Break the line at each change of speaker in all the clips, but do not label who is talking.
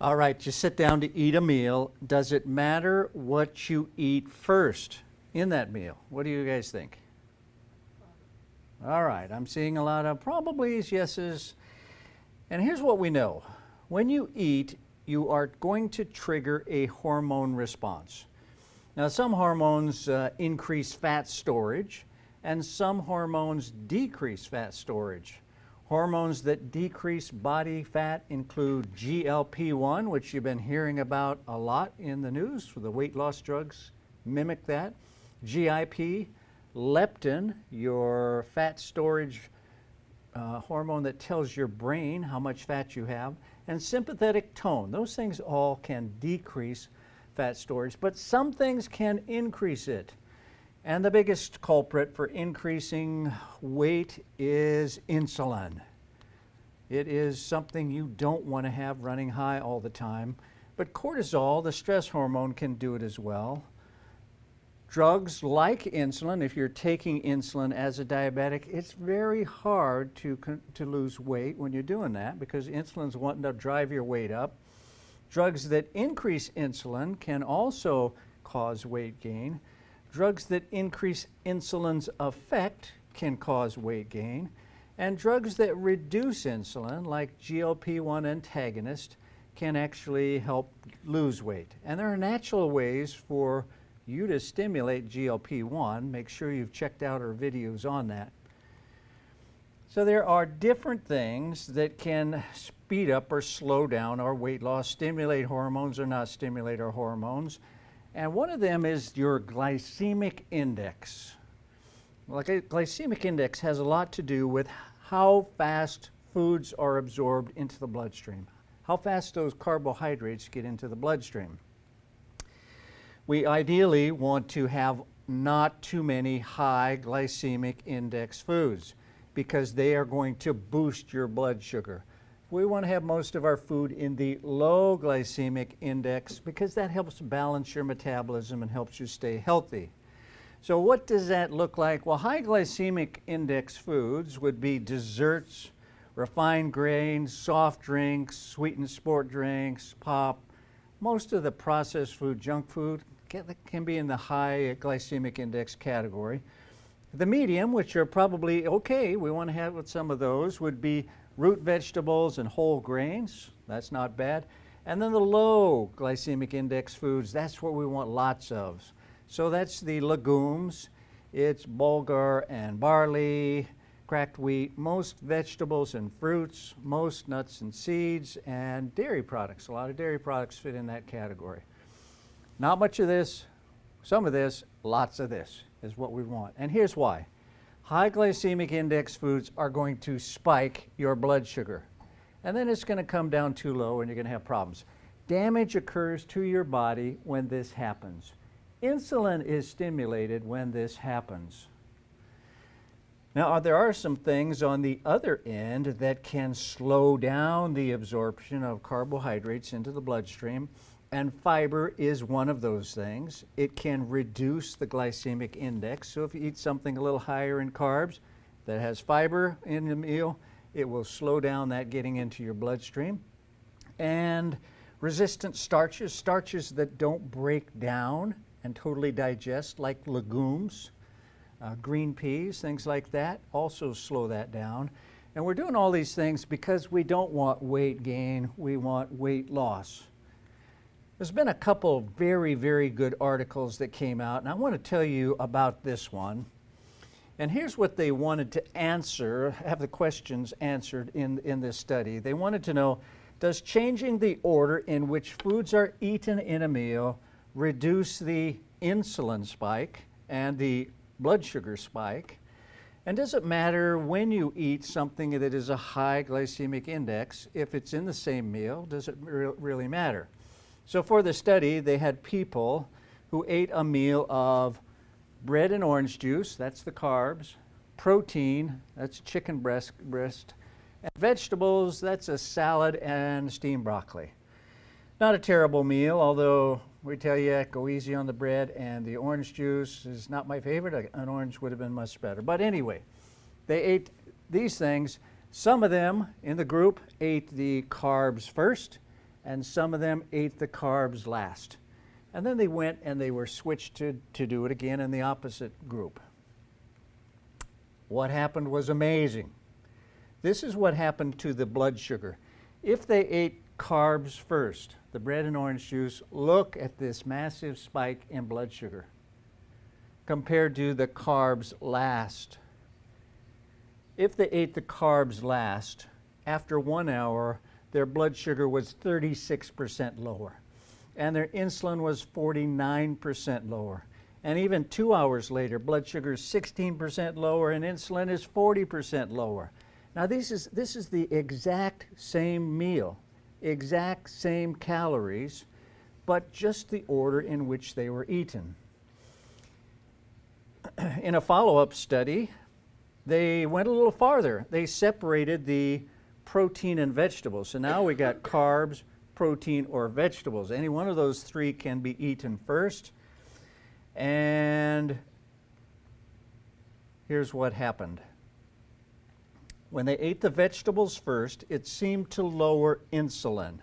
All right, you sit down to eat a meal. Does it matter what you eat first in that meal? What do you guys think? All right, I'm seeing a lot of probablys, yeses. And here's what we know. When you eat, you are going to trigger a hormone response. Now, some hormones increase fat storage, and some hormones decrease fat storage. Hormones that decrease body fat include GLP-1, which you've been hearing about a lot in the news for the weight loss drugs, mimic that. GIP, leptin, your fat storage hormone that tells your brain how much fat you have, and sympathetic tone. Those things all can decrease fat storage, but some things can increase it. And the biggest culprit for increasing weight is insulin. It is something you don't want to have running high all the time, but cortisol, the stress hormone, can do it as well. Drugs like insulin, if you're taking insulin as a diabetic, it's very hard to lose weight when you're doing that because insulin's wanting to drive your weight up. Drugs that increase insulin can also cause weight gain. Drugs that increase insulin's effect can cause weight gain. And drugs that reduce insulin, like GLP-1 antagonist, can actually help lose weight. And there are natural ways for you to stimulate GLP-1. Make sure you've checked out our videos on that. So there are different things that can speed up or slow down our weight loss, stimulate hormones or not stimulate our hormones. And one of them is your glycemic index. Like a glycemic index has a lot to do with how fast foods are absorbed into the bloodstream, how fast those carbohydrates get into the bloodstream. We ideally want to have not too many high glycemic index foods because they are going to boost your blood sugar. We want to have most of our food in the low glycemic index because that helps balance your metabolism and helps you stay healthy. So what does that look like? Well, high glycemic index foods would be desserts, refined grains, soft drinks, sweetened sport drinks, pop. Most of the processed food, junk food, can be in the high glycemic index category. The medium, which are probably okay, we want to have with some of those, would be root vegetables and whole grains. That's not bad. And then the low glycemic index foods, that's what we want lots of. So that's the legumes. It's bulgur and barley, cracked wheat, most vegetables and fruits, most nuts and seeds, and dairy products. A lot of dairy products fit in that category. Not much of this, some of this, lots of this is what we want. And here's why. High glycemic index foods are going to spike your blood sugar. And then it's going to come down too low and you're going to have problems. Damage occurs to your body when this happens. Insulin is stimulated when this happens. Now, there are some things on the other end that can slow down the absorption of carbohydrates into the bloodstream, and fiber is one of those things. It can reduce the glycemic index. So if you eat something a little higher in carbs that has fiber in the meal, it will slow down that getting into your bloodstream. And resistant starches, starches that don't break down and totally digest, like legumes, green peas, things like that, also slow that down. And we're doing all these things because we don't want weight gain, we want weight loss. There's been a couple very, very good articles that came out, and I want to tell you about this one. And here's what they wanted to answer, have the questions answered in this study. They wanted to know, does changing the order in which foods are eaten in a meal reduce the insulin spike and the blood sugar spike? And does it matter when you eat something that is a high glycemic index? If it's in the same meal, does it really matter? So for the study, they had people who ate a meal of bread and orange juice, that's the carbs, protein, that's chicken breast, and vegetables, that's a salad and steamed broccoli. Not a terrible meal, although we tell you, go easy on the bread, and the orange juice is not my favorite. An orange would have been much better. But anyway, they ate these things. Some of them in the group ate the carbs first, and some of them ate the carbs last. And then they went and they were switched to do it again in the opposite group. What happened was amazing. This is what happened to the blood sugar. If they ate carbs first, the bread and orange juice, look at this massive spike in blood sugar compared to the carbs last. If they ate the carbs last, after 1 hour, their blood sugar was 36% lower, and their insulin was 49% lower. And even 2 hours later, blood sugar is 16% lower and insulin is 40% lower. Now this is the exact same meal, exact same calories, but just the order in which they were eaten. In a follow-up study, they went a little farther. They separated the protein and vegetables. So now we got carbs, protein, or vegetables. Any one of those three can be eaten first. And here's what happened. When they ate the vegetables first, it seemed to lower insulin.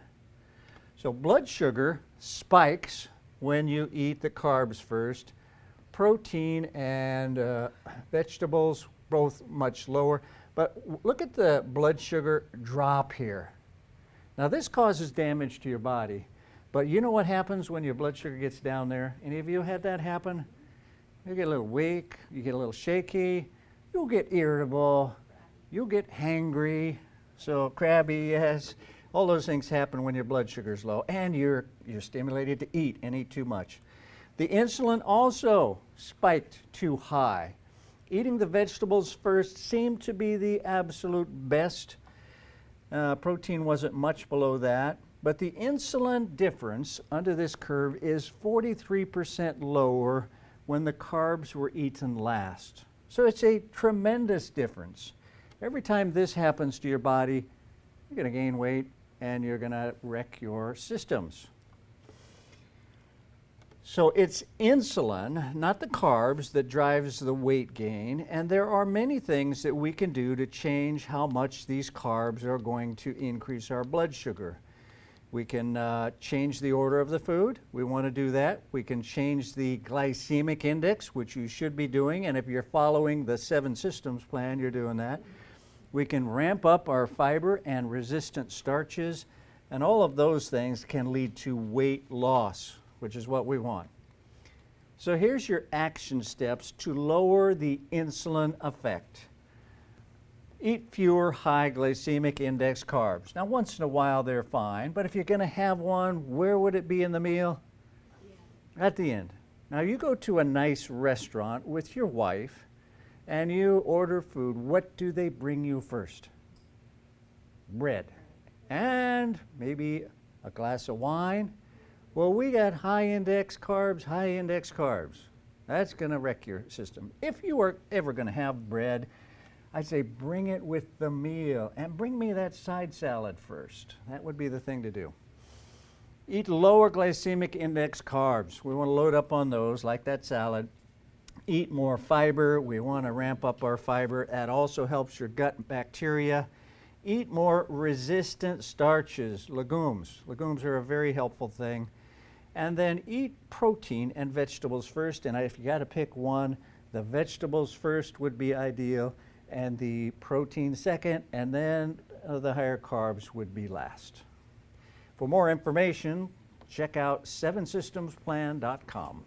So blood sugar spikes when you eat the carbs first. Protein and vegetables, both much lower. But look at the blood sugar drop here. Now this causes damage to your body. But you know what happens when your blood sugar gets down there? Any of you had that happen? You get a little weak, you get a little shaky, you'll get irritable, you'll get hangry, so crabby, yes. All those things happen when your blood sugar is low, and you're stimulated to eat and eat too much. The insulin also spiked too high. Eating the vegetables first seemed to be the absolute best. Protein wasn't much below that, but the insulin difference under this curve is 43% lower when the carbs were eaten last. So it's a tremendous difference. Every time this happens to your body, you're going to gain weight and you're going to wreck your systems. So it's insulin, not the carbs, that drives the weight gain, and there are many things that we can do to change how much these carbs are going to increase our blood sugar. We can change the order of the food. We want to do that. We can change the glycemic index, which you should be doing, and if you're following the 7 Systems plan, you're doing that. We can ramp up our fiber and resistant starches, and all of those things can lead to weight loss, which is what we want. So here's your action steps to lower the insulin effect. Eat fewer high glycemic index carbs. Now, once in a while they're fine, but if you're going to have one, where would it be in the meal? Yeah. At the end. Now, you go to a nice restaurant with your wife and you order food. What do they bring you first? Bread. And maybe a glass of wine. Well, we got high index carbs, high index carbs. That's going to wreck your system. If you are ever going to have bread, I'd say bring it with the meal and bring me that side salad first. That would be the thing to do. Eat lower glycemic index carbs. We want to load up on those like that salad. Eat more fiber. We want to ramp up our fiber. That also helps your gut bacteria. Eat more resistant starches, legumes. Legumes are a very helpful thing. And then eat protein and vegetables first. And if you got to pick one, the vegetables first would be ideal, and the protein second, and then the higher carbs would be last. For more information, check out 7systemsplan.com.